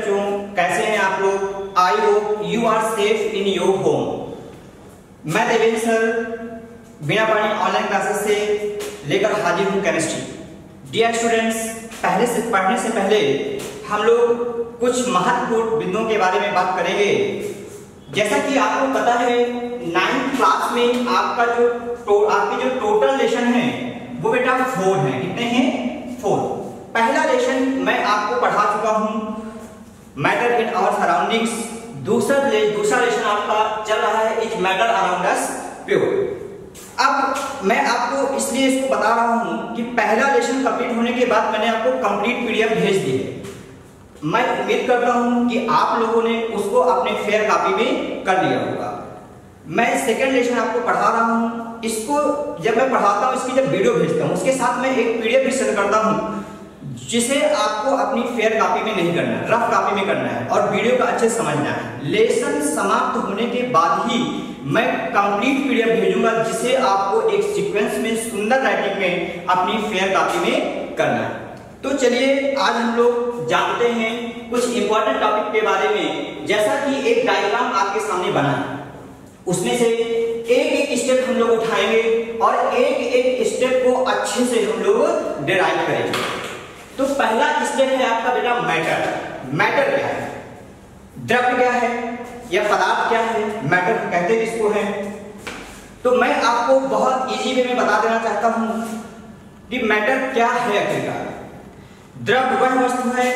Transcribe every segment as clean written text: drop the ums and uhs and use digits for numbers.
बच्चों, कैसे हैं आप लोग? I hope you are safe in your home. मैं देवेंद्र सर बिना पानी ऑनलाइन क्लासेस से लेकर हाजिर हूँ केमिस्ट्री। डियर स्टूडेंट्स, पढ़ने से पहले हम लोग कुछ महत्वपूर्ण बिंदुओं के बारे में बात करेंगे। जैसा कि आपको पता है 9th क्लास में आपके जो टोटल लेसन है वो बेटा 4 है। कितने हैं? 4। पहला लेसन मैं आपको पढ़ा चुका हूँ, मैटर इन आवर सराउंडिंग्स। दूसरा लेसन आपका चल रहा है is matter around us pure. अब मैं आपको इसलिए इसको बता रहा हूँ कि पहला लेसन कंप्लीट होने के बाद मैंने आपको कंप्लीट पीडीएफ भेज दी है। मैं उम्मीद करता हूँ कि आप लोगों ने उसको अपने फेयर कॉपी में कर लिया होगा। मैं सेकंड लेसन आपको पढ़ा रहा हूँ। इसको जब मैं पढ़ाता हूँ, इसकी जब वीडियो भेजता हूँ, उसके साथ मैं एक पीडीएफ भी सेंड करता हूँ जिसे आपको अपनी फेयर कॉपी में नहीं करना है, रफ कॉपी में करना है और वीडियो का अच्छे समझना है। लेसन समाप्त होने के बाद ही मैं कंप्लीट पीडीएफ भेजूंगा जिसे आपको एक सीक्वेंस में सुंदर राइटिंग में अपनी फेयर कॉपी में करना है। तो चलिए आज हम लोग जानते हैं कुछ इंपॉर्टेंट टॉपिक के बारे में। जैसा कि एक डायग्राम आपके सामने बना है, उसमें से एक एक स्टेप हम लोग उठाएंगे और एक एक स्टेप को अच्छे से हम लोग डिराइव करेंगे। तो पहला स्टेप है आपका बेटा मैटर। मैटर क्या है? द्रव्य क्या है या पदार्थ क्या है? मैटर कहते किसको है? तो मैं आपको बहुत इजी वे में बता देना चाहता हूं कि मैटर क्या है। आखिरकार द्रव्य वह वस्तु है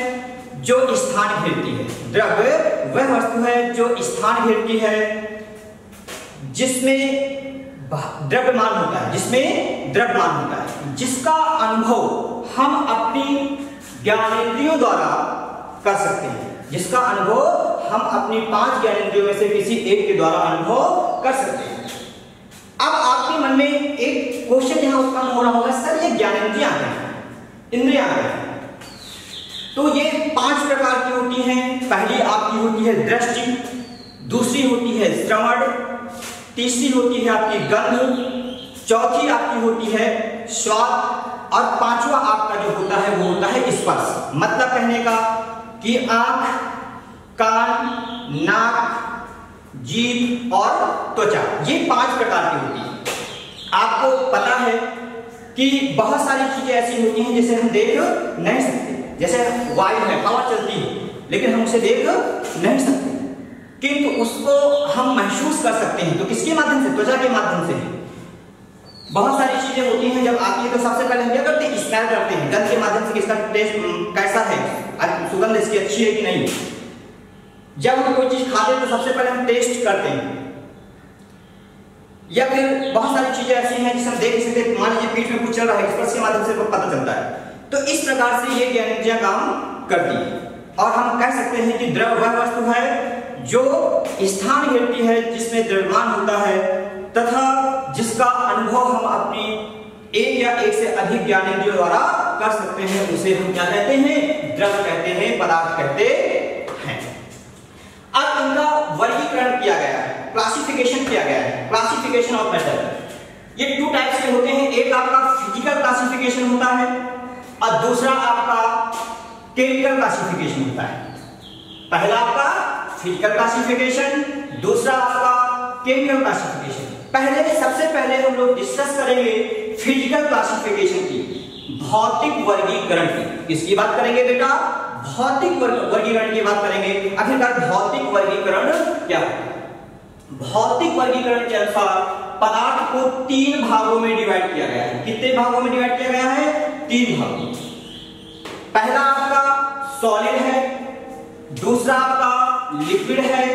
जो स्थान घेरती है। द्रव्य वह वस्तु है जो स्थान घेरती है, जिसमें द्रव्यमान होता है, जिसका अनुभव हम अपनी ज्ञानेंद्रियों द्वारा कर सकते हैं। जिसका अनुभव हम अपनी 5 ज्ञानेंद्रियों में से किसी एक के द्वारा अनुभव कर सकते हैं। अब आपके मन में एक क्वेश्चन यहां उत्पन्न हो रहा होगा, सर ये ज्ञानेंद्रियां हैं, इंद्रियां हैं, तो ये 5 प्रकार की होती हैं। पहली आपकी होती है दृष्टि, दूसरी होती है श्रवण, तीसरी होती है आपकी गंध, चौथी आपकी होती है स्वाद और 5वां आपका जो होता है वो होता है स्पर्श। मतलब कहने का कि आंख, कान, नाक, जीभ और त्वचा, ये 5 प्रकार की होती है। आपको पता है कि बहुत सारी चीजें ऐसी होती हैं जिसे हम देख नहीं सकते। जैसे वायु है, हवा चलती है, लेकिन हम उसे देख नहीं सकते, किंतु उसको हम महसूस कर सकते हैं। तो किसके माध्यम से? त्वचा के माध्यम से। बहुत सारी चीजें होती हैं जब आती है तो सबसे पहले हम क्या करते हैं? स्मेल करते हैं, गंध के माध्यम से कि इसका टेस्ट कैसा है, सुगंध इसकी अच्छी है कि नहीं। जब हम कोई चीज खाते हैं तो सबसे पहले हम टेस्ट करते हैं। या फिर बहुत सारी चीजें ऐसी हैं जिसे हम देख सकते हैं, मान लीजिए पीठ में कुछ चल रहा है, स्पर्श के माध्यम से पता चलता है। तो इस प्रकार से ये ज्ञानेंद्रियां काम करती है और हम कह सकते हैं कि द्रव्य वह वस्तु है जो स्थान घेरती है, जिसमें द्रव्यमान होता है तथा जिसका अनुभव हम अपनी एक या एक से अधिक ज्ञानेंद्रियों द्वारा कर सकते हैं। उसे हम क्या कहते हैं? द्रव्य कहते हैं, पदार्थ कहते हैं। अब इनका वर्गीकरण किया गया है, क्लासिफिकेशन किया गया है, क्लासिफिकेशन ऑफ मैटर। ये 2 टाइप्स के होते हैं। एक आपका फिजिकल क्लासिफिकेशन होता है और दूसरा आपका केमिकल क्लासिफिकेशन होता है। पहला आपका फिजिकल क्लासिफिकेशन, दूसरा आपका केमिकल क्लासिफिकेशन। सबसे पहले हम लोग डिस्कस करेंगे फिजिकल क्लासिफिकेशन की, भौतिक वर्गीकरण की। किसकी बात करेंगे बेटा? भौतिक वर्गीकरण की बात करेंगे। आखिरकार भौतिक वर्गीकरण क्या है? भौतिक वर्गीकरण के अनुसार पदार्थ को 3 भागों में डिवाइड किया गया है। कितने भागों में डिवाइड किया गया है? 3 भागों। पहला आपका सॉलिड है, दूसरा आपका लिक्विड है,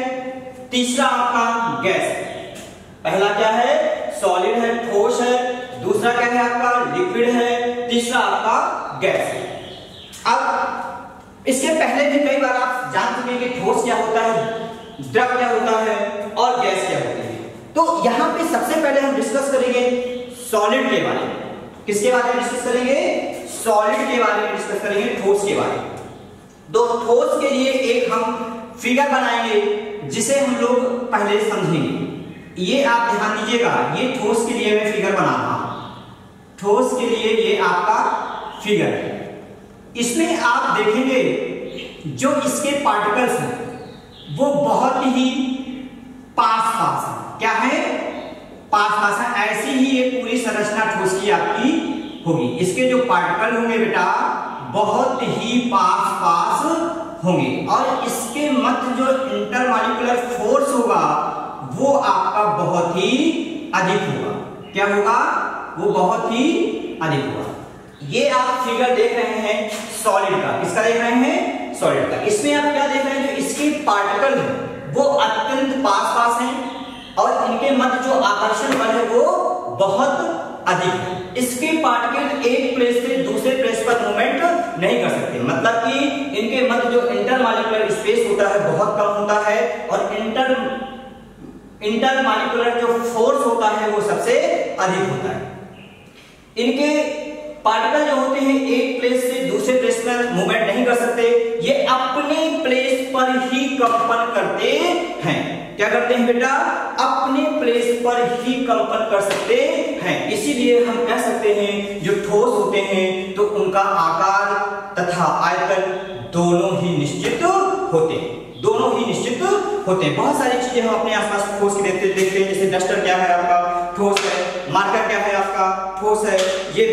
तीसरा आपका गैस है। पहला क्या है? सॉलिड है, ठोस है, दूसरा क्या है आपका? लिक्विड है, तीसरा आपका गैस है। अब इसके पहले भी कई बार आप जान चुके हैं कि ठोस क्या होता है, द्रव क्या होता है और गैस क्या होती है। तो यहां पे सबसे पहले हम डिस्कस करेंगे सॉलिड के बारे में। किसके बारे में डिस्कस करेंगे? सॉलिड के बारे में डिस्कस करेंगे, ठोस के बारे में। तो ठोस के लिए एक हम फिगर बनाएंगे जिसे हम लोग पहले समझेंगे। ये आप ध्यान दीजिएगा, ये ठोस के लिए मैं फिगर बना रहा हूं। ठोस के लिए ये आपका फिगर है। इसमें आप देखेंगे जो इसके पार्टिकल्स हैं वो बहुत ही पास पास है। क्या है? पास पास है। ऐसी ही एक पूरी संरचना ठोस की आपकी होगी। इसके जो पार्टिकल होंगे बेटा बहुत ही पास पास होंगे और इसके मध्य जो इंटरमॉलिक्यूलर फोर्स होगा वो आपका बहुत ही अधिक होगा। क्या होगा? वो बहुत ही अधिक होगा। ये आप फिगर देख रहे हैं सॉलिड का। किसका देख रहे हैं? सॉलिड का। इसमें आप क्या देख रहे हैं? जो इसके पार्टिकल हैं वो अत्यंत पास पास हैं और इनके मध्य जो आकर्षण बल है वो बहुत अधिक है। इसके पार्टिकल एक प्लेस से दूसरे प्लेस पर मूवमेंट नहीं कर सकते। मतलब कि इनके मध्य जो इंटरमॉलिक्यूलर स्पेस होता है बहुत कम होता है और इंटरमॉलिक्यूलर जो फोर्स होता है वो सबसे अधिक होता है। इनके पार्टिकल जो होते हैं एक प्लेस से दूसरे प्लेस पर मूवमेंट नहीं कर सकते। ये अपने प्लेस पर ही कंपन करते हैं। क्या करते हैं बेटा? अपने प्लेस पर ही कंपन कर सकते हैं। इसीलिए हम कह सकते हैं जो ठोस होते हैं तो उनका आकार तथा आयतन दोनों ही निश्चित होते हैं। दोनों ही निश्चित होते हैं। बहुत सारी चीजें हम अपने आसपास ठोस की देखते हैं। जैसे डस्टर क्या है आपका? ठोस है। मार्कर क्या है आपका? ठोस है। ये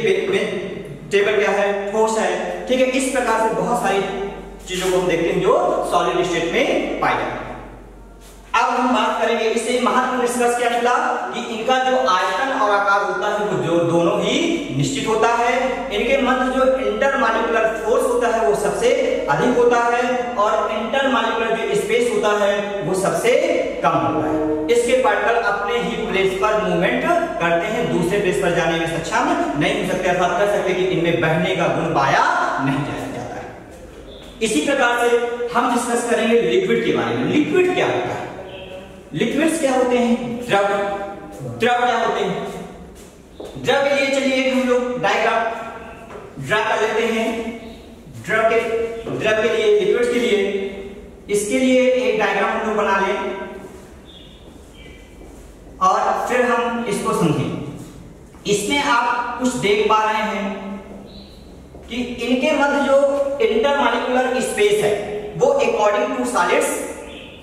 टेबल क्या है? ठोस है। ठीक है। इस प्रकार से बहुत सारी चीजों को हम देखते हैं जो सॉलिड स्टेट में पाई जाती है। अब हम बात करेंगे इससे महत्वपूर्ण निष्कर्ष क्या निकला कि इनका जो आयतन और आकार होता है वो जो दोनों ही निश्चित होता है। इनके मध्य जो इंटरमॉलिक्यूलर फोर्स होता है वो सबसे अधिक होता है और इंटरमॉलिक्यूलर जो स्पेस होता है वो सबसे कम होता है। इसके पार्टिकल अपने ही प्लेस पर मूवमेंट करते हैं, दूसरे प्लेस पर जाने में सक्षम नहीं हो सकते। अर्थात कह सकते कि इनमें बहने का गुण पाया नहीं जाता है। इसी प्रकार से हम डिस्कस करेंगे लिक्विड के बारे में। लिक्विड क्या होता है? लिक्विड्स क्या होते हैं? द्रव। द्रव क्या होते हैं? द्रव के लिए चलिए एक हम लोग डायग्राम ड्रा कर लेते हैं। द्रव के लिए, लिक्विड्स के लिए, इसके लिए एक डायग्राम हम लोग बना लें और फिर हम इसको समझें। इसमें आप कुछ देख पा रहे हैं कि इनके मध्य जो इंटरमॉलिक्यूलर स्पेस है वो अकॉर्डिंग टू सॉलिड्स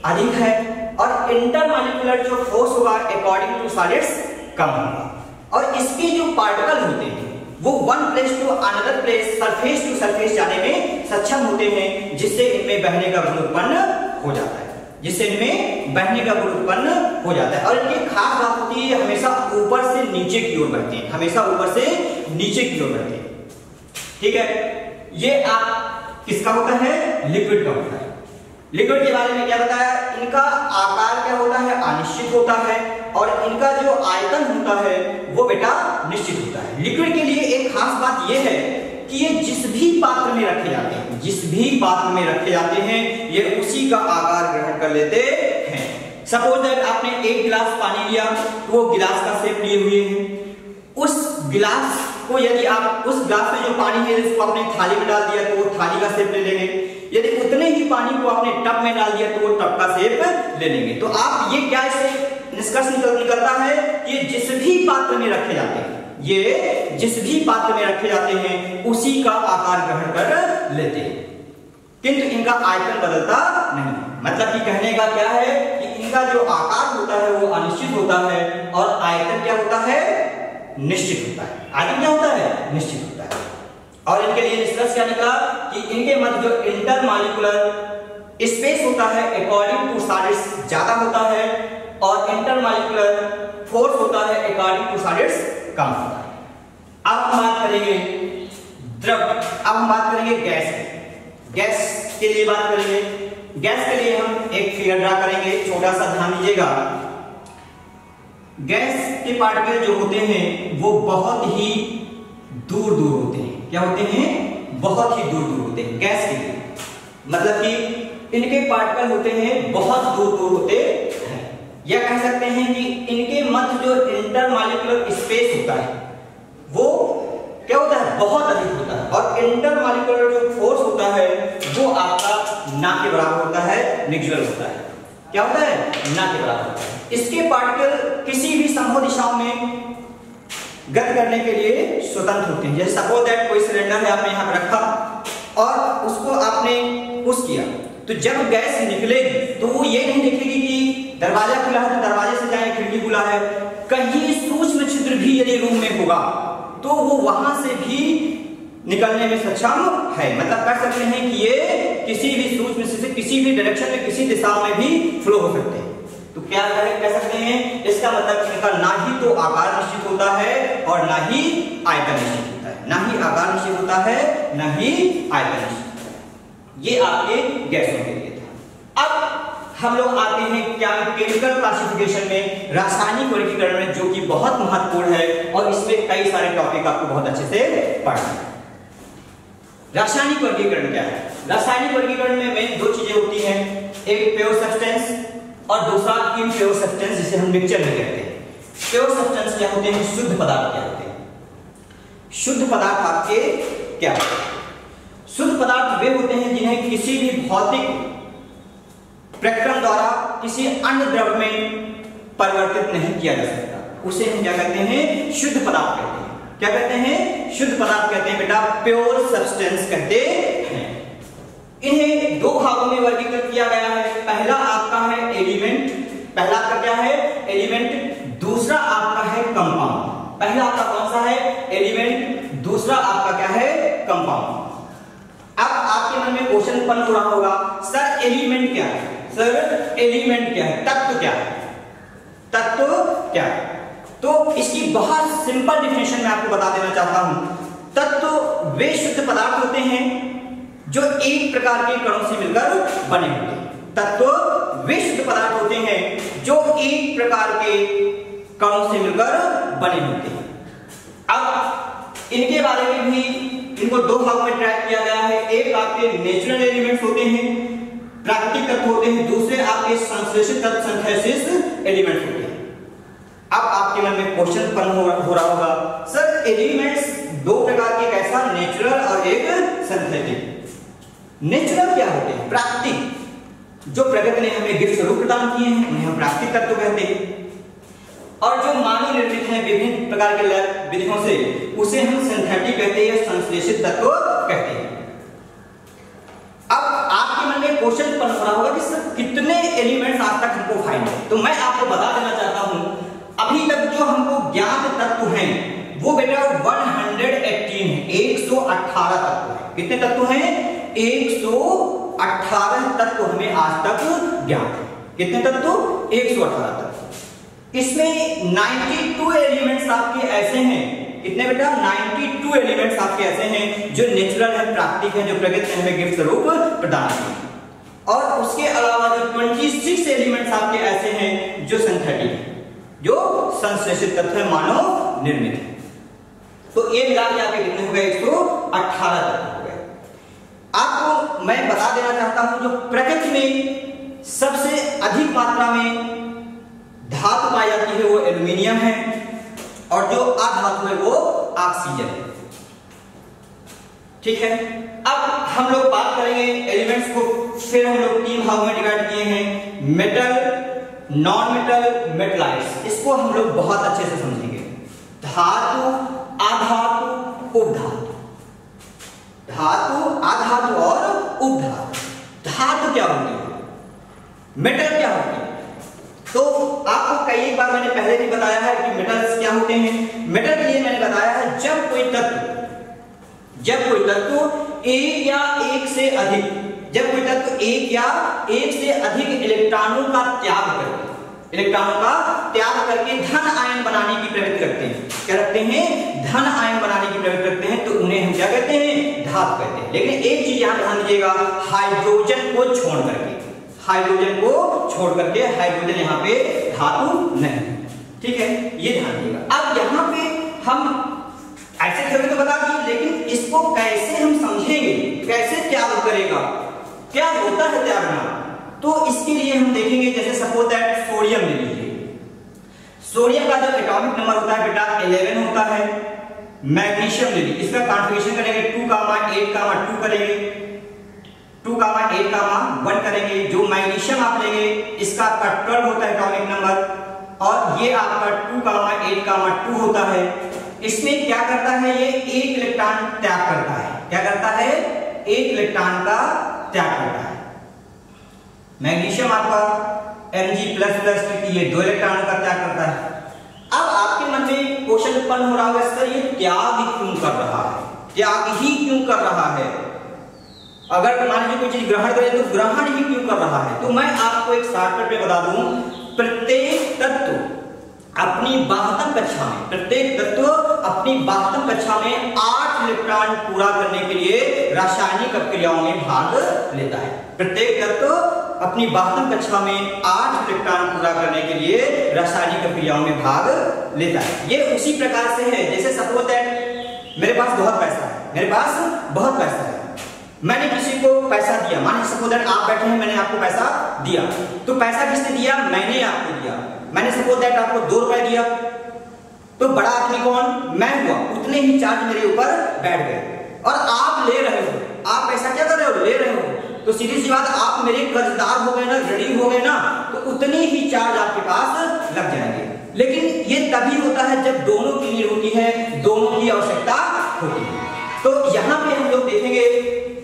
अधिक है और इंटरमॉलिक्यूलर जो फोर्स होगा अकॉर्डिंग टू सॉलिड्स कम होगा। और इसके जो पार्टिकल होते हैं वो one place to another place, surface to surface जाने में सक्षम होते हैं, जिससे इनमें बहने का गुण उत्पन्न हो जाता है। जिससे इनमें बहने का गुण उत्पन्न हो जाता है। और इनकी खास बात होती है हमेशा ऊपर से नीचे की ओर बढ़ते हैं। हमेशा ऊपर से नीचे की ओर बढ़ते हैं। ठीक है। ये आप किसका होता है? लिक्विड का होता है। लिक्विड के बारे में क्या बताया? इनका आकार क्या होता है? अनिश्चित होता है और इनका जो आयतन होता है वो बेटा निश्चित होता है। लिक्विड के लिए एक खास बात यह है कि ये जिस भी पात्र में रखे जाते हैं, जिस भी पात्र में रखे जाते हैं ये उसी का आकार ग्रहण कर लेते हैं। सपोज दैट आपने एक गिलास पानी लिया तो वो गिलास का शेप लिए हुए है। उस गिलास को यदि आप उस गिलास में जो पानी है इसको अपने थाली में डाल दिया तो वो थाली का शेप ले लेंगे। यदि उतने ही पानी को आपने टब में डाल दिया तो वो टब का शेप ले लेंगे। तो आप ये क्या इससे निष्कर्ष निकलता है कि जिस भी पात्र में रखे जाते हैं, ये जिस भी पात्र में रखे जाते हैं उसी का आकार ग्रहण कर लेते हैं, किंतु इनका आयतन बदलता नहीं। मतलब कि कहने का क्या है कि इनका जो आकार होता है वो अनिश्चित होता है और आयतन क्या होता है? निश्चित होता है। आयतन क्या होता है? निश्चित होता है। और इनके लिए निष्कर्ष क्या निकला कि इनके मध्य जो इंटरमॉलिक्यूलर स्पेस होता है अकॉर्डिंग टू सॉलिड्स ज्यादा होता है और इंटरमॉलिक्यूलर फोर्स होता है अकॉर्डिंग टू सॉलिड्स कम होता है। अब हम बात करेंगे द्रव। अब हम बात करेंगे गैस। गैस के लिए बात करेंगे। गैस के लिए हम एक फिगर ड्रा करेंगे, छोटा सा ध्यान दीजिएगा। गैस के पार्टिकल जो होते हैं वो बहुत ही दूर दूर होते हैं। क्या होते हैं? बहुत ही दूर दूर होते हैं। गैस के लिए मतलब कि इनके पार्टिकल होते हैं बहुत दूर दूर होते हैं। या कह सकते हैं कि इनके मध्य जो इंटरमॉलिक्यूलर स्पेस होता है वो क्या होता है? बहुत अधिक होता है और इंटरमॉलिक्यूलर जो फोर्स होता है वो आपका ना के बराबर होता है, निग्जुअल होता है। क्या होता है? ना के बराबर होता है। इसके पार्टिकल किसी भी संभव दिशाओं में गति करने के लिए स्वतंत्र होते हैं। जैसे सपोज दैट कोई सिलेंडर है आपने यहाँ पर रखा और उसको आपने पुश किया तो जब गैस निकलेगी तो वो ये नहीं देखेगी कि दरवाजा खुला है तो दरवाजे से जाए, खिड़की खुला है, कहीं सूक्ष्म छिद्र भी यदि रूम में होगा तो वो वहां से भी निकलने में सक्षम है। मतलब कह सकते हैं कि ये किसी भी सूक्ष्म से किसी भी डायरेक्शन में, किसी दिशा में भी फ्लो हो सकते हैं। तो क्या कह सकते हैं, इसका मतलब इनका ना ही तो आकार निश्चित होता है और ना ही आयतन निश्चित होता है, ना ही आकार निश्चित होता है ना ही आयतन निश्चित होता है। ये आपके गैसों के लिए था। अब हम लोग आते हैं क्या केमिकल क्लासिफिकेशन में, रासायनिक वर्गीकरण में, जो कि बहुत महत्वपूर्ण है और इसमें कई सारे टॉपिक आपको बहुत अच्छे से पढ़ना है। रासायनिक वर्गीकरण क्या है? रासायनिक वर्गीकरण में मेन दो चीजें होती हैं, एक प्योर सब्सटेंस और दूसरा इम्प्योर सब्सटेंस, जिसे हम मिक्सचर में कहते हैं। प्योर सब्सटेंस क्या होते हैं? शुद्ध पदार्थ क्या होते हैं? शुद्ध पदार्थ आपके क्या होते हैं? शुद्ध पदार्थ वे होते हैं जिन्हें किसी भी भौतिक प्रक्रम द्वारा किसी अन्य द्रव्य में परिवर्तित नहीं किया जा सकता, उसे हम क्या कहते हैं? शुद्ध पदार्थ कहते हैं। क्या कहते हैं? शुद्ध पदार्थ कहते हैं बेटा, प्योर सब्सटेंस कहते हैं। इन्हें दो भागों में वर्गीकृत किया गया है। पहला आपका है एलिमेंट, पहला आपका क्या है? एलिमेंट। दूसरा आपका है कंपाउंड। पहला आपका कौन सा है? एलिमेंट। दूसरा आपका क्या है? कंपाउंड। अब आपके मन में क्वेश्चन उत्पन्न हो रहा होगा, सर एलिमेंट क्या है? सर एलिमेंट क्या है? तत्व क्या है? तत्व क्या है? तो इसकी बहुत सिंपल डेफिनेशन मैं आपको बता देना चाहता हूं। तत्व वे शुद्ध पदार्थ होते हैं जो एक प्रकार के कणों से मिलकर बने होते हैं। तत्व वे शुद्ध पदार्थ होते हैं जो एक प्रकार के कणों से मिलकर बने होते हैं। अब इनके बारे में भी इनको दो भागों में ट्रैक किया गया है। एक आपके नेचुरल एलिमेंट्स होते हैं, प्राकृतिक तत्व होते हैं, दूसरे आपके संश्लेषित तत्व सिंथेसिस एलिमेंट्स होते हैं। अब आपके मन में क्वेश्चन उत्पन्न हो रहा होगा, सर एलिमेंट्स दो प्रकार के, कैसा? नेचुरल और एक सिंथेटिक। नेचुरल क्या होते हैं? प्राकृतिक, जो प्रकृति ने हमें गिफ्ट स्वरूप प्रदान किए हैं उन्हें हम प्राकृतिक तत्व कहते हैं। और जो मानव निर्मित है विभिन्न प्रकार के विधियों से, उसे हम सिंथेटिक कहते हैं, संश्लेषित तत्व कहते हैं। अब आपके मन में क्वेश्चन उत्पन्न हो रहा होगा कि सर कितने एलिमेंट्स आज तक हमको फाइंड है? तो मैं आपको बता देना चाहता हूं, अभी तक जो हमको ज्ञात तत्व हैं वो बेटा 118 है, 118 तत्व है। कितने तत्व हैं? 118 तत्व हमें आज तक ज्ञात है। कितने तत्व? 118 तत्व। इसमें 92 एलिमेंट्स आपके ऐसे हैं। कितने बेटा? 92 एलिमेंट्स आपके ऐसे हैं जो नेचुरल है, प्राकृतिक है, जो प्रकृति ने हमें गिफ्ट स्वरूप प्रदान किए। और उसके अलावा जो 26 एलिमेंट्स आपके ऐसे हैं जो सिंथेटिक है, जो संश्लेषित तत्व है, मानव निर्मित है। तो ये मिला के आपके कितने हो गए? 118 तत्व हो गए। आपको मैं बता देना चाहता हूं, जो प्रकृति में सबसे अधिक मात्रा में धातु पाई जाती है वो एल्यूमिनियम है, और जो अधातु है वो ऑक्सीजन है। ठीक है। अब हम लोग बात करेंगे एलिमेंट्स को, फिर हम लोग तीन भागों में डिवाइड किए हैं, मेटल, नॉन मेटल, मेटलाइट्स। इसको हम लोग बहुत अच्छे से समझेंगे। धातु, आधातु, उपधातु। धातु, आधातु और उपधातु। धातु क्या होती है? मेटल क्या होती है? तो आपको कई बार मैंने पहले भी बताया है कि मेटल्स क्या होते हैं। मेटल के लिए मैंने बताया है, जब कोई तत्व एक या एक से अधिक, जब कोई तत्व एक या एक से अधिक इलेक्ट्रॉनों का त्याग करके धन आयन बनाने की प्रवृत्ति करते हैं। क्या रखते हैं? धन आयन बनाने की प्रवृत्ति करते हैं, तो उन्हें हम क्या कहते हैं? धातु कहते हैं। लेकिन एक चीज यहां ध्यान दीजिएगा, हाइड्रोजन को छोड़ करके, हाइड्रोजन यहाँ पे धातु नहीं। ठीक है, ये ध्यान दीजिएगा। अब यहाँ पे हम ऐसे थ्योरी तो बता दी, लेकिन इसको कैसे हम समझेंगे, कैसे त्याग करेगा, क्या होता है त्यागना, तो इसके लिए हम देखेंगे। जैसे सपोज दैट सोडियम ले लीजिए। सोडियम का जो एटॉमिक नंबर होता है बेटा 11 होता है। मैग्नीशियम ले लीजिए, इसका कॉन्फ़िगरेशन करेंगे 2,8,2 करेंगे, 2,8,1 करेंगे। जो मैग्नीशियम आप लेंगे इसका आपका 12 होता है एटॉमिक नंबर, और ये आपका 2,8,2 होता है। इसमें क्या करता है? ये एक इलेक्ट्रॉन त्याग करता है। क्या करता है? एक इलेक्ट्रॉन का त्याग करता है। मैग्नीशियम आपका Mg++ क्योंकि ये 2 इलेक्ट्रॉनों का त्याग करता है। अब आपके मन में क्वेश्चन उत्पन्न हो रहा होगा सर ये त्याग क्यों कर रहा है, त्याग ही क्यों कर रहा है? अगर मान लीजिए कोई चीज ग्रहण करे तो ग्रहण ही क्यों कर रहा है? तो मैं आपको एक शॉर्टकट में बता दूं, प्रत्येक तत्व अपनी 72 कक्षा में, प्रत्येक तत्व अपनी 72 कक्षा में 8 इलेक्ट्रॉन पूरा करने के लिए रासायनिक क्रियाओं में भाग लेता है। प्रत्येक तत्व अपनी 72 कक्षा में 8 इलेक्ट्रॉन पूरा करने के लिए रासायनिक क्रियाओं में भाग लेता है। ये उसी प्रकार से है जैसे सपोज दैट मेरे पास बहुत पैसा है, मेरे पास बहुत पैसा है, मैंने किसी को पैसा दिया, मान सपोज दैट आप बैठे हैं, मैंने आपको पैसा दिया, तो पैसा किसने दिया? मैंने आपको दिया। मैंने सपोज दैट आपको 2 रुपए दिया, तो बड़ा आदमी कौन? मैं हुआ, उतने ही चार्ज मेरे ऊपर बैठ गए। और आप ले रहे हो, आप पैसा क्या कर रहे हो? ले रहे हो, तो सीधी सी बात आप मेरे कर्जदार हो गए ना, ऋणी हो गए ना, तो उतनी ही चार्ज आपके पास लग जाएंगे। लेकिन ये तभी होता है जब दोनों की नीड होती है, दोनों की आवश्यकता होती है। तो यहाँ पे हम लोग देखेंगे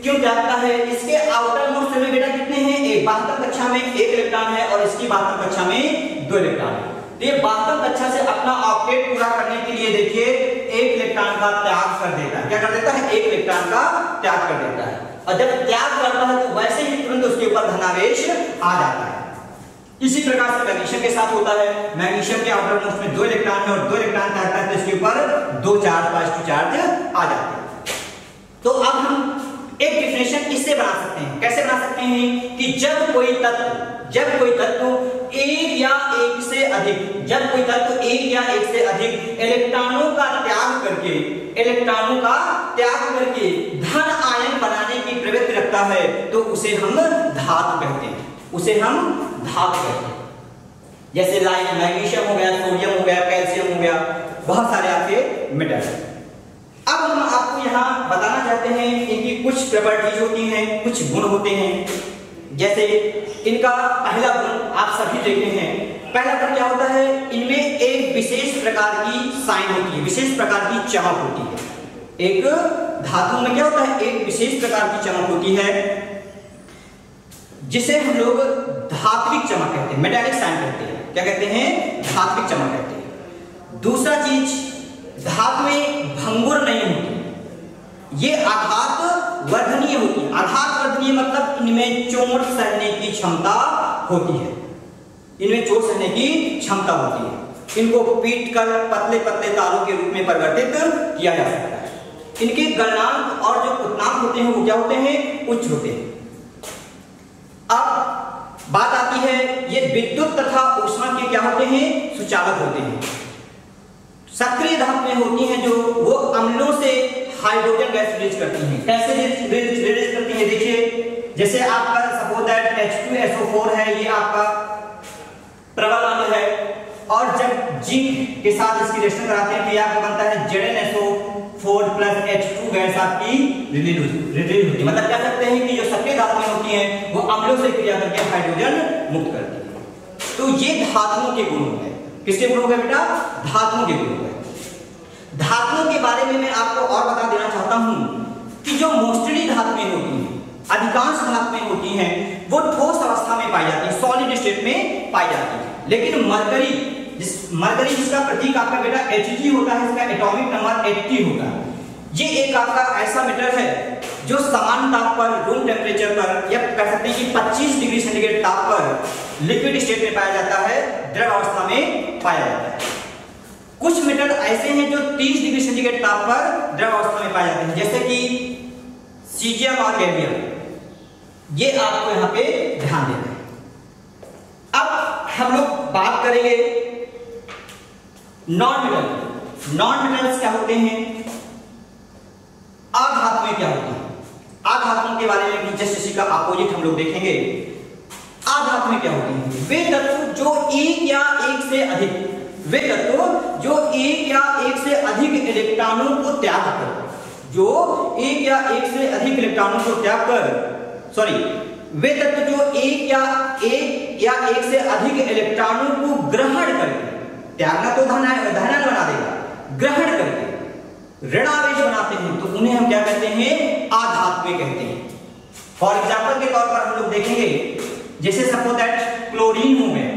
क्यों त्यागता है। इसके आउटर मोस्ट में बेटा कितने हैं? 72 कक्षा में 1 इलेक्ट्रॉन है और इसकी 72 कक्षा में 2 इलेक्ट्रॉन है। तो ये 72 कक्षा से अपना ऑक्टेट पूरा करने के लिए देखिए 1 इलेक्ट्रॉन का त्याग कर देता है। क्या कर देता है? 1 इलेक्ट्रॉन का त्याग कर देता है। और जब त्याग करता है तो वैसे ही तुरंत उसके ऊपर धनावेश आ जाता है। इसी प्रकार से मैग्नीशियम के साथ होता है। मैग्नीशियम के आउटर मोस्ट में 2 इलेक्ट्रॉन है और 2 इलेक्ट्रॉन त्यागता है तो इसके ऊपर 2 चार्ज पॉजिटिव चार्ज आ जाते हैं। तो अब हम एक डिफिनेशन इससे बना सकते हैं। कैसे बना सकते हैं कि जब कोई तत्व एक या एक से अधिक इलेक्ट्रॉनों का त्याग करके धन आयन बनाने की प्रवृत्ति रखता है तो उसे हम धातु कहते हैं। जैसे मैग्नीशियम हो गया, सोडियम हो गया, कैल्शियम हो गया, बहुत सारे आपके मेटल। अब हम आपको यहाँ बताना चाहते हैं इनकी कुछ प्रॉपर्टीज होती हैं, कुछ गुण होते हैं। जैसे इनका पहला गुण आप सभी देखते हैं। पहला गुण क्या होता है? इनमें एक विशेष प्रकार की साइन होती है, विशेष प्रकार की चमक होती है। एक धातु में क्या होता है? एक विशेष प्रकार की चमक होती है जिसे हम लोग धात्विक चमक कहते हैं, मेटालिक साइन कहते हैं। क्या कहते हैं? धात्विक चमक कहते हैं। दूसरा चीज, धातुएं भंगुर नहीं होती, ये आघात वर्धनीय होती है। आघात वर्धनीय मतलब इनमें चोट सहने की क्षमता होती है, इनमें चोट सहने की क्षमता होती है। इनको पीट कर पतले पतले तारों के रूप में परिवर्तित किया जा सकता है। इनके गलनांक और जो क्वथनांक होते हैं वो क्या होते हैं? उच्च होते हैं। अब बात आती है ये विद्युत तथा ऊष्मा के क्या होते हैं? सुचालक होते हैं। सक्रिय धातुएं होती हैं जो वो अम्लों से हाइड्रोजन गैस रिलीज करती हैं। कैसे रिलीज करती हैं? देखिए जैसे आपका सपोज दैट H2SO4 है, ये आपका प्रबल अम्ल है और जब जिंक के साथ इसकी रिएक्शन कराते हैं तो यह आपका बनता है ZnSO4 + H2 गैस आपकी रिलीज होती है। मतलब कह सकते हैं कि जो सक्रिय धातुएं होती हैं वो अम्लों से क्रिया करके हाइड्रोजन मुक्त करती है। तो ये धातुओं के गुण होते हैं। किसके गुण हो गए बेटा? धातुओं के गुण हो गए। धातुओं के बारे में मैं आपको और बता देना चाहता हूं कि जो मोस्टली धातुएं होती हैं, अधिकांश धातुएं होती हैं वो ठोस अवस्था में पाई जाती है, सॉलिड स्टेट में पाई जाती है। लेकिन मरकरी जिसका प्रतीक आपका बेटा Hg होता है, इसका एटॉमिक नंबर 80 होता है। ये एक आपका ऐसा मेटल है जो समान ताप पर, रूम टेम्परेचर पर, या कह सकते हैं कि 25 डिग्री सेंटीग्रेड ताप पर लिक्विड स्टेट में पाया जाता है, द्रव अवस्था में पाया जाता है। कुछ मेटल ऐसे हैं जो 30 डिग्री सेंटीग्रेड ताप पर द्रव अवस्था में पाए जाते हैं, जैसे कि सीजियम और गैलियम। ये आपको यहाँ पे ध्यान देना है। अब हम लोग बात करेंगे नॉन मेटल्स क्या होते हैं, अधातुएं क्या होती हैं। अधातुओं के बारे में भी जस्ट इसी का अपोजिट हम लोग देखेंगे। अधातुएं क्या होती हैं? वे तत्व जो एक या एक से अधिक इलेक्ट्रॉनों को त्याग कर, वे तत्व जो एक या एक से अधिक इलेक्ट्रॉनों को ग्रहण करके, त्यागना तो धनायन बना देगा, ग्रहण करके ऋणावेश बनाते हैं तो उन्हें हम क्या कहते हैं? अधातुएं कहते हैं। फॉर एग्जाम्पल के तौर पर हम लोग देखेंगे, जैसे सपोज दैट क्लोरीन हो गया,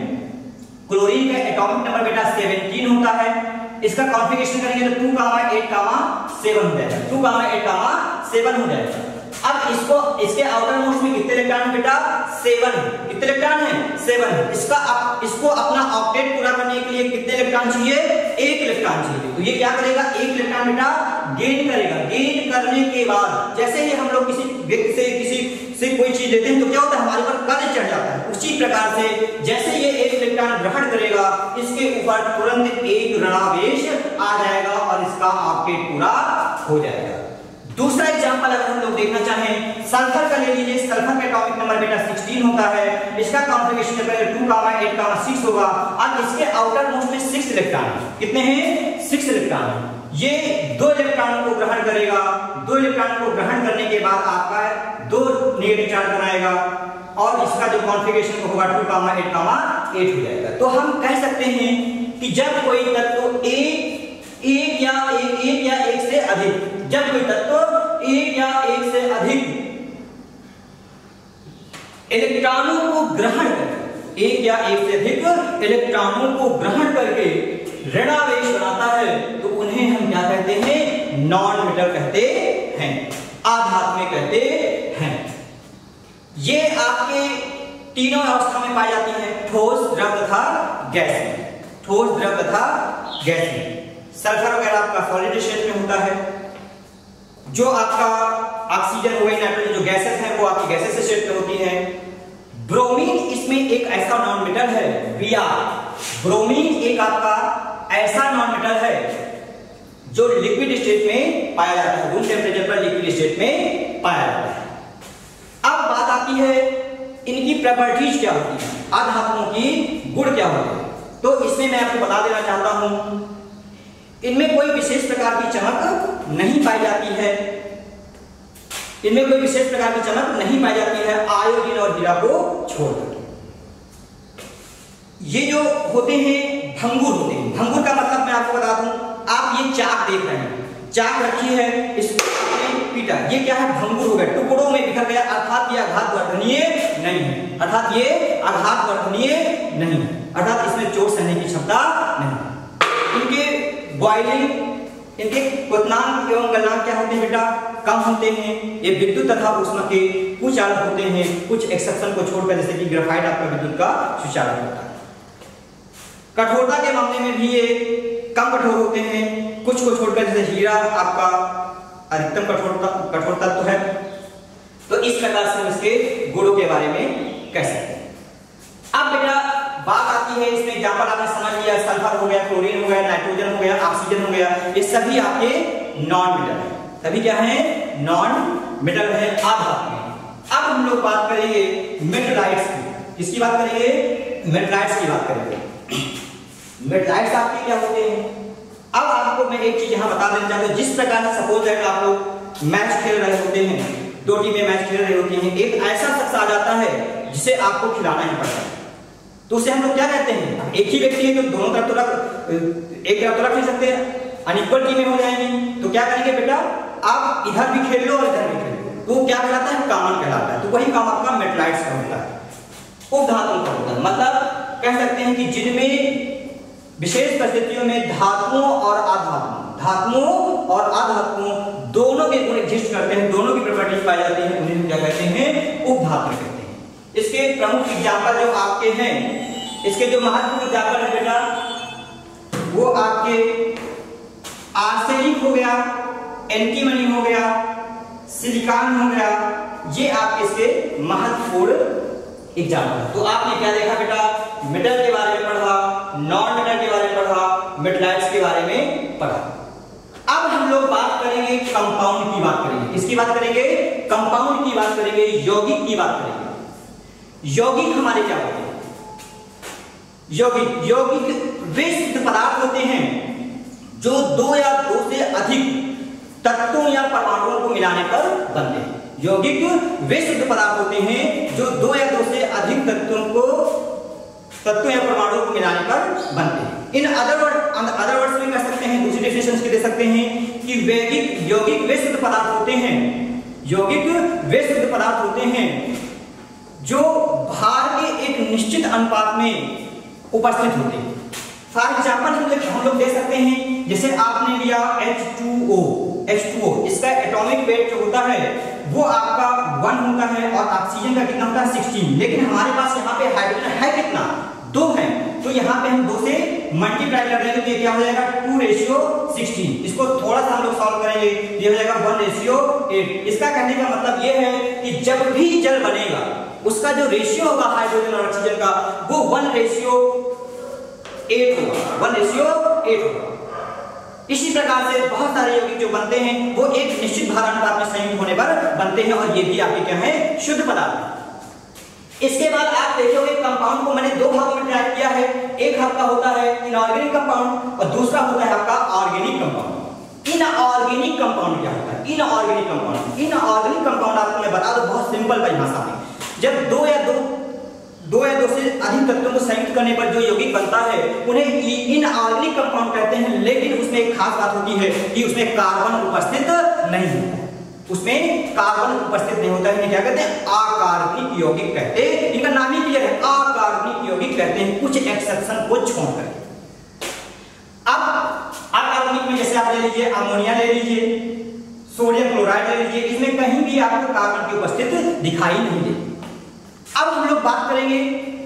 क्लोरीन का एटॉमिक नंबर बेटा 17 होता है, इसका कॉन्फ़िगरेशन करेंगे तो 2,8,7 हो जाएगा, 2,8,7 हो जाएगा। अब इसको इसके आउटर मोस्ट में कितने इलेक्ट्रॉन बेटा 7, कितने इलेक्ट्रॉन है 7। इसको अपना ऑक्टेट पूरा करने के लिए कितने इलेक्ट्रॉन चाहिए, 1 इलेक्ट्रॉन चाहिए। तो ये क्या करेगा, 1 इलेक्ट्रॉन बेटा गेन करेगा। गेन करने के बाद जैसे ही हम लोग किसी व्यक्ति से किसी से कोई चीज देते हैं तो क्या होता है, हमारे ऊपर कर्ज चढ़ जाता है। उसी प्रकार से जैसे ये 1 इलेक्ट्रॉन ग्रहण करेगा, इसके ऊपर तुरंत एक ऋणावेश आ जाएगा और इसका ऑक्टेट पूरा हो जाएगा। दूसरा एग्जांपल अगर हम लोग देखना चाहें, सल्फर का ले लीजिए। सल्फर का एटॉमिक नंबर बेटा 16 होता है, इसका कॉन्फ़िगरेशन करेंगे 2,8,6 होगा। अब इसके आउटर मोस्ट में 6 इलेक्ट्रॉन, कितने हैं 6 इलेक्ट्रॉन। ये 2 इलेक्ट्रॉनों को ग्रहण करेगा, 2 इलेक्ट्रॉनों को ग्रहण करने के बाद आपका 2 नेगेटिव चार्ज बनाएगा और इसका जो कॉन्फ़िगरेशन होगा 2,8,8 हो जाएगा। तो हम कह सकते हैं कि जब कोई तत्व एक या एक से अधिक, जब कोई तत्व 1 या 1 से अधिक इलेक्ट्रॉनों को ग्रहण करके, 1 या 1 से अधिक इलेक्ट्रॉनों को ग्रहण करके ऋणावेश बनाता है, तो उन्हें हम क्या कहते हैं, नॉन मेटल कहते हैं, आधात्म्य कहते हैं। ये आपके तीनों अवस्था में पाई जाती है, ठोस, द्रव तथा गैस में। ठोस, द्रव तथा गैस में। सल्फर वगैरह आपका सॉलिड स्टेट में होता है, जो आपका ऑक्सीजन हो गई, नाइट्रोजन जो गैसेस हैं वो आपकी गैसेस स्टेट में होती है। ब्रोमीन इसमें एक ऐसा नॉन मेटल है, Br। ब्रोमीन एक आपका ऐसा नॉन मेटल है जो लिक्विड स्टेट में पाया जाता है, रूम टेम्परेचर पर लिक्विड स्टेट में पाया जाता है। अब बात आती है इनकी प्रॉपर्टीज क्या होती है, आधात्मों की गुण क्या होते हैं। तो इसमें मैं आपको बता देना चाहता हूं, इनमें कोई विशेष प्रकार की चमक नहीं पाई जाती है, इनमें कोई विशेष प्रकार की चमक नहीं पाई जाती है आयोडीन और हीरा को छोड़कर। ये जो होते हैं भंगुर होते हैं। भंगुर का मतलब मैं आपको बता दूं, आप ये चाक देख रहे हैं, चाक रखी है, इसको पीटा, ये क्या है, भंगुर हो गया, टुकड़ों में बिखर गया, अर्थात ये आघात वर्धनीय नहीं है, अर्थात ये आघात वर्धनीय नहीं है, अर्थात इसमें चोट सहने की क्षमता नहीं। इनके बॉइलिंग, इनके क्वथनांक एवं गलनांक क्या होते हैं बेटा, कम होते हैं। ये विद्युत तथा ऊष्मा के कुचालक होते हैं, कुछ एक्सेप्शन को छोड़कर, जैसे कि ग्रेफाइट आपका विद्युत का सुचालक होता है। कठोरता के मामले में भी ये कम कठोर होते हैं, कुछ को छोड़कर, जैसे हीरा आपका अधिकतम कठोर तत्व है। तो इस प्रकार से हम इसके गुणों के बारे में कह सकते हैं। अब बेटा बात आती है, इसमें एग्जांपल आपने समझ लिया, सल्फर हो गया, क्लोरीन हो गया, नाइट्रोजन हो गया, ऑक्सीजन हो गया, ये सभी आपके नॉन मेटल है। सभी क्या है, नॉन मेटल है, आधात्म्य। अब हम लोग बात करेंगे मेटलाइट्स की। किसकी बात करेंगे, मेटलाइट्स की बात करेंगे। मेटलाइट्स आपके क्या होते हैं। अब आपको मैं एक चीज यहां बता देना चाहता हूं, जिस प्रकार से सपोज दैट आप लोग मैच खेल रहे होते हैं, 2 टीमें मैच खेल रही होती हैं, एक ऐसा शख्स आ जाता है जिसे आपको खिलाना ही पड़ता है, तो उसे हम लोग क्या कहते हैं, एक ही व्यक्ति है तो दोनों तरफ तो एक तरफ तो रख नहीं सकते, अनइक्वल टीमें हो जाएंगी। तो क्या करेंगे बेटा, आप इधर भी खेल लो और इधर भी खेल लो, तो क्या कहलाता है, कॉमन कहलाता है। तो वही काम आपका मेटलाइट्स का होता है, उपधातुओं का होता है। मतलब कह सकते हैं कि जिनमें विशेष परिस्थितियों में धातुओं और अधातुओं दोनों के गुण एग्जिस्ट करते हैं, दोनों की प्रॉपर्टीज पाई जाती हैं, उन्हें हम क्या कहते हैं, उपधातु कहते हैं। इसके प्रमुख एग्जाम्पल जो आपके हैं, इसके जो महत्वपूर्ण एग्जाम्पल है बेटा, वो आपके आर्सेनिक हो गया, एंटीमनी हो गया, सिलिकॉन हो गया, ये आपके इसके महत्वपूर्ण एग्जाम्पल है। तो आपने क्या देखा बेटा, मेटल के बारे में पढ़ा, नॉन मेटल के बारे में पढ़ा, मेटलाइट्स के बारे में पढ़ा। अब हम लोग बात करेंगे कंपाउंड की बात करेंगे। किसकी बात करेंगे, कंपाउंड की बात करेंगे, यौगिक की बात करेंगे। यौगिक हमारे क्या होते हैं, यौगिक वे शुद्ध पदार्थ होते हैं जो 2 या 2 से अधिक तत्वों या परमाणुओं को मिलाने पर बनते हैं। यौगिक वे शुद्ध पदार्थ होते हैं जो 2 या 2 से अधिक तत्वों या परमाणुओं को मिलाने पर बनते हैं। इन अदर वर्ड्स में कह सकते हैं, दूसरी डेफिनेशन के दे सकते हैं कि यौगिक वे शुद्ध पदार्थ होते हैं यौगिक वे शुद्ध पदार्थ होते हैं जो भार के एक निश्चित अनुपात में उपस्थित होते हैं। फॉर एग्जाम्पल हम लोग दे सकते हैं, जैसे आपने लिया H2O, इसका एटॉमिक वेट जो होता है वो आपका 1 होता है और ऑक्सीजन का कितना होता है 16, लेकिन हमारे पास यहाँ पे हाइड्रोजन है कितना, 2 है, तो यहाँ पे हम 2 से मल्टीप्लाई कर देंगे तो ये क्या हो जाएगा 2:16। इसको थोड़ा सा हम लोग सॉल्व करेंगे, ये हो जाएगा 1:8। इसका कहने का मतलब ये है कि जब भी जल बनेगा उसका जो रेशियो होगा हाइड्रोजन और ऑक्सीजन का वो 1:8 होगा, 1:8 होगा। इसी प्रकार से बहुत सारे यौगिक जो बनते हैं वो एक निश्चित भार अनुपात में संयुक्त होने पर बनते हैं और ये भी आपके क्या है शुद्ध पदार्थ। इसके बाद आप देखोगे कंपाउंड को मैंने 2 भागों में डिवाइड किया है, एक आपका होता है इनऑर्गेनिक कंपाउंड और दूसरा होता है आपका ऑर्गेनिक कंपाउंड। इनऑर्गेनिक कंपाउंड क्या होता है? इनऑर्गेनिक कंपाउंड आपको मैं बता दूं बहुत सिंपल परिभाषा में, जब दो या दो से अधिक तत्वों को संयुक्त करने पर जो यौगिक बनता है उन्हें इनऑर्गेनिक कंपाउंड कहते हैं, लेकिन उसमें एक खास बात होती है कि उसमें कार्बन उपस्थित नहीं होता है, उसमें कार्बन उपस्थित नहीं होता है। इन्हें क्या कहते हैं? अकार्बनिक यौगिक कहते हैं। इनका नाम ही क्लियर है, अकार्बनिक यौगिक कहते हैं, कुछ एक्सेप्शन को छोड़कर। अब अकार्बनिक में जैसे आप ले लीजिए अमोनिया ले लीजिए, सोडियम क्लोराइड ले लीजिए, इसमें कहीं भी आपको कार्बन की उपस्थिति दिखाई नहीं देती। अब हम लोग बात करेंगे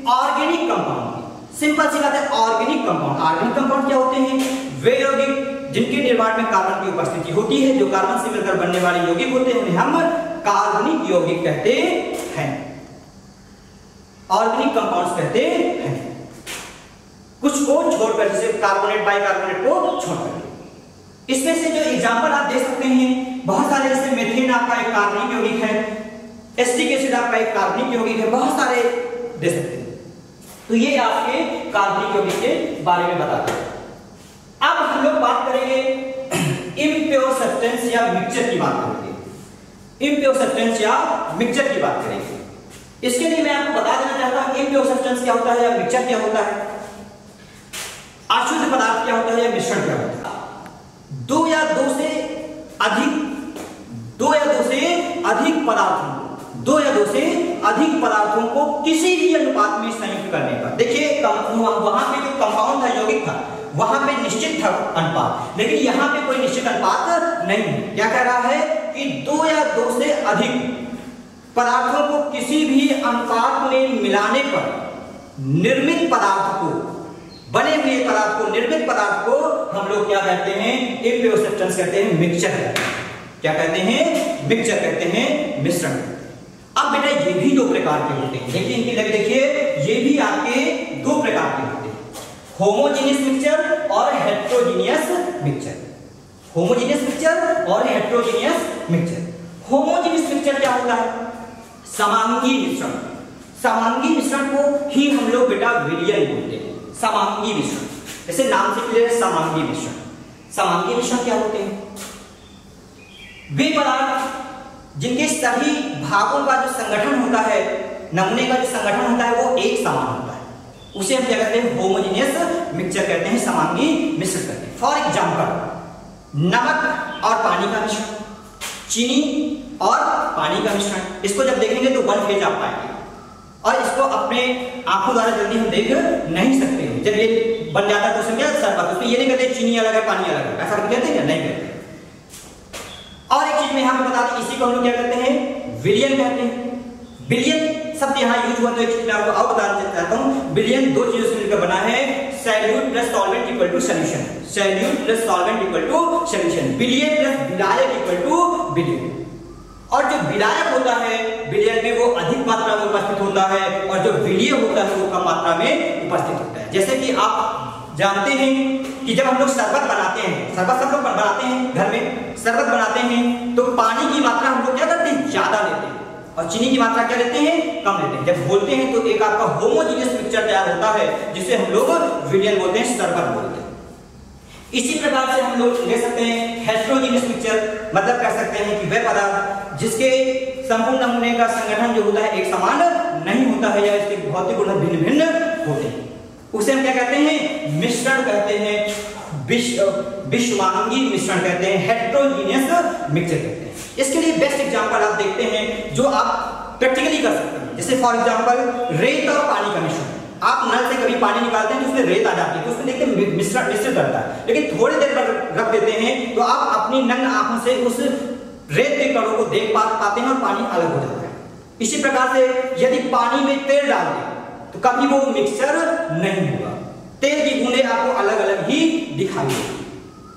ऑर्गेनिक कंपाउंड की। सिंपल सी बात है, ऑर्गेनिक कंपाउंड क्या होते हैं? वे यौगिक जिनके निर्माण में कार्बन की उपस्थिति होती है, जो कार्बन से मिलकर बनने वाले यौगिक होते हैं उन्हें हम कार्बनिक यौगिक कहते हैं, ऑर्गेनिक कंपाउंड्स कहते हैं। कुछ को छोड़कर, जैसे कार्बोनेट बाइकार्बोनेट को छोड़कर। इसमें से जो एग्जांपल आप दे सकते हैं बहुत सारे, जैसे मेथेन आपका एक कार्बनिक यौगिक है, एसिटिक एसिड आपका एक कार्बनिक यौगिक है, बहुत सारे दे सकते हैं। तो ये आपके कार्बनिक यौगिक के बारे में बताते हैं। अब हम लोग बात करेंगे इम्प्योर सब्सटेंस या मिक्सचर की बात करेंगे। इम्प्योर सब्सटेंस या मिक्सचर की बात करेंगे। इसके लिए मैं आपको बता देना चाहता हूं इम्प्योर सब्सटेंस क्या होता है या मिक्सचर क्या होता है, अशुद्ध पदार्थ क्या होता है या मिश्रण क्या होता है। 2 या 2 से अधिक पदार्थों को किसी भी अनुपात में संयुक्त करने पर, देखिए वहां पे जो कंपाउंड था, यौगिक था, वहां पे निश्चित था अनुपात, लेकिन यहां पे कोई निश्चित अनुपात नहीं है। क्या कह रहा है कि 2 या 2 से अधिक पदार्थों को किसी भी अनुपात में मिलाने पर निर्मित पदार्थ को, बने हुए पदार्थ को, निर्मित पदार्थ को हम लोग क्या कहते हैं? इम्प्योर सब्सटेंस कहते हैं, मिक्सचर कहते हैं। क्या कहते हैं? मिक्सचर कहते हैं, मिश्रण। अब बेटा ये भी 2 प्रकार के होते हैं, देखिए इनकी लग देखिए, ये भी आपके 2 प्रकार के होते हैं, होमोजेनियस मिक्सचर और हेटेरोजेनियस मिक्सचर। होमोजेनियस मिक्सचर और हेटेरोजेनियस मिक्सचर। होमोजेनियस मिक्सचर क्या होता है? समांगी मिश्रण। समांगी मिश्रण को ही हम लोग बेटा विलयन बोलते हैं, समांगी मिश्रण। जैसे नाम से क्लियर है, समांगी मिश्रण। समांगी मिश्रण क्या होते हैं? वे पदार्थ जिनके सभी भागों का जो संगठन होता है, नमूने का जो संगठन होता है वो एक समान होता है, उसे हम क्या कहते हैं? होमोजेनियस मिक्सचर कहते हैं, समांगी मिश्रण कहते हैं। फॉर एग्जांपल नमक और पानी का मिश्रण, चीनी और पानी का मिश्रण। इसको जब देखेंगे तो 1 फेज आप पाएंगे और इसको अपने आंखों द्वारा जल्दी हम देख नहीं सकते। जब ये बन जाता है तो उसमें क्या शरबत, उसमें ये नहीं कहते चीनी अलग है पानी अलग है, ऐसा कहते हैं? नहीं कहते। और एक चीज मैं यहां पे बता दूं, इसी को हम लोग क्या कहते हैं? विलयन कहते हैं। विलयन शब्द यहां यूज हुआ तो एक चीज मैं आपको और बताना चाहता हूं। विलयन 2 चीजों से मिलकर बना है, solute plus solvent equal to solution. Solute plus solvent equal to solution. विलयन प्लस विलायक इक्वल टू विलयन। और जो विलायक होता है विलयन में वो अधिक मात्रा में उपस्थित होता है और जो विलय होता है वो कम मात्रा में उपस्थित होता है। जैसे कि आप जानते हैं कि जब हम लोग शरबत बनाते हैं, शरबत सब लोग बनाते हैं घर में, शरबत बनाते हैं तो पानी की मात्रा हम लोग क्या करते हैं? ज्यादा लेते हैं और चीनी की मात्रा क्या लेते हैं? कम लेते हैं। जब बोलते हैं तो एक आपका होमोजेनियस मिक्सचर तैयार होता है जिसे हम लोग विलयन बोलते हैं, शरबत बोलते हैं। इसी प्रकार से हम लोग ले सकते हैं हेटेरोजेनियस मिक्सचर, मतलब कह सकते हैं कि वह पदार्थ जिसके संपूर्ण नमूने का संगठन जो होता है एक समान नहीं होता है या इसके भौतिक गुण भिन्न भिन्न होते हैं, उसे हम क्या कहते हैं? मिश्रण कहते हैं। विषमांगी मिश्रण कहते हैं, हेट्रोजीनियस मिक्सचर कहते हैं। इसके लिए बेस्ट एग्जांपल आप देखते हैं जो आप प्रैक्टिकली कर सकते हैं, जैसे फॉर एग्जांपल रेत और पानी का मिश्रण। आप नल से कभी पानी निकालते हैं तो उसमें रेत आ जाती है, तो उसमें देखते हैं मिश्रित रहता है, लेकिन थोड़ी देर पर रख देते हैं तो आप अपनी नग्न आंखों से उस रेत के कणों को देख पाते हैं और पानी अलग हो जाता है। इसी प्रकार से यदि पानी में तेल डाल दें तो कभी वो मिक्सचर नहीं होगा, तेल की बूंदें आपको अलग अलग ही दिखाई देगी।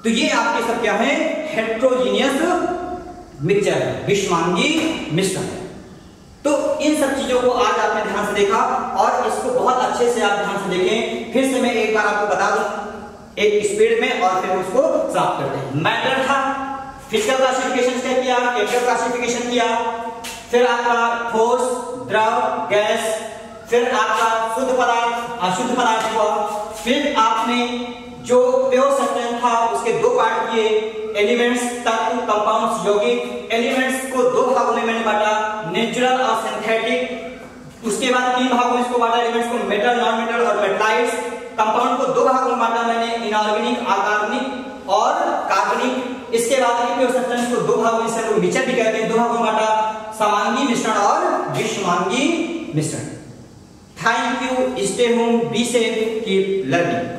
तो ये आपके सब क्या है, हेट्रोजीनियस मिक्सचर है, विषमांगी मिश्रण है। तो इन सब चीजों को आज आपने ध्यान से देखा और इसको बहुत अच्छे से आप ध्यान से देखें। फिर से मैं एक बार आपको बता दूं एक स्पीड में और फिर उसको समाप्त करते हैं। मैटर था, फिजिकल क्लासिफिकेशन क्या किया, केमिकल क्लासिफिकेशन किया, फिर आपका ठोस, द्रव, गैस, फिर आपका शुद्ध पदार्थ, अशुद्ध पदार्थ हुआ, फिर आपने जो प्योर सब्सटेंस था उसके दो पार्ट किए, एलिमेंट्स, तत्व, कंपाउंड्स, यौगिक। एलिमेंट्स को दो भागों में मैंने बांटा, नेचुरल और सिंथेटिक। उसके बाद तीन भागों में इसको बांटा, एलिमेंट्स को मेटल, नॉन मेटल और मेटलाइट्स। कंपाउंड को दो भागों में बांटा मैंने, इनऑर्गेनिक, अकार्बनिक और कार्बनिक। इसके बाद प्योर सब्सटेंस को दो भागों में मिक्सचर भी कहते हैं, दो भागों में बांटा, समांगी मिश्रण और विषमांगी मिश्रण। Thank you, stay home, be safe, keep learning.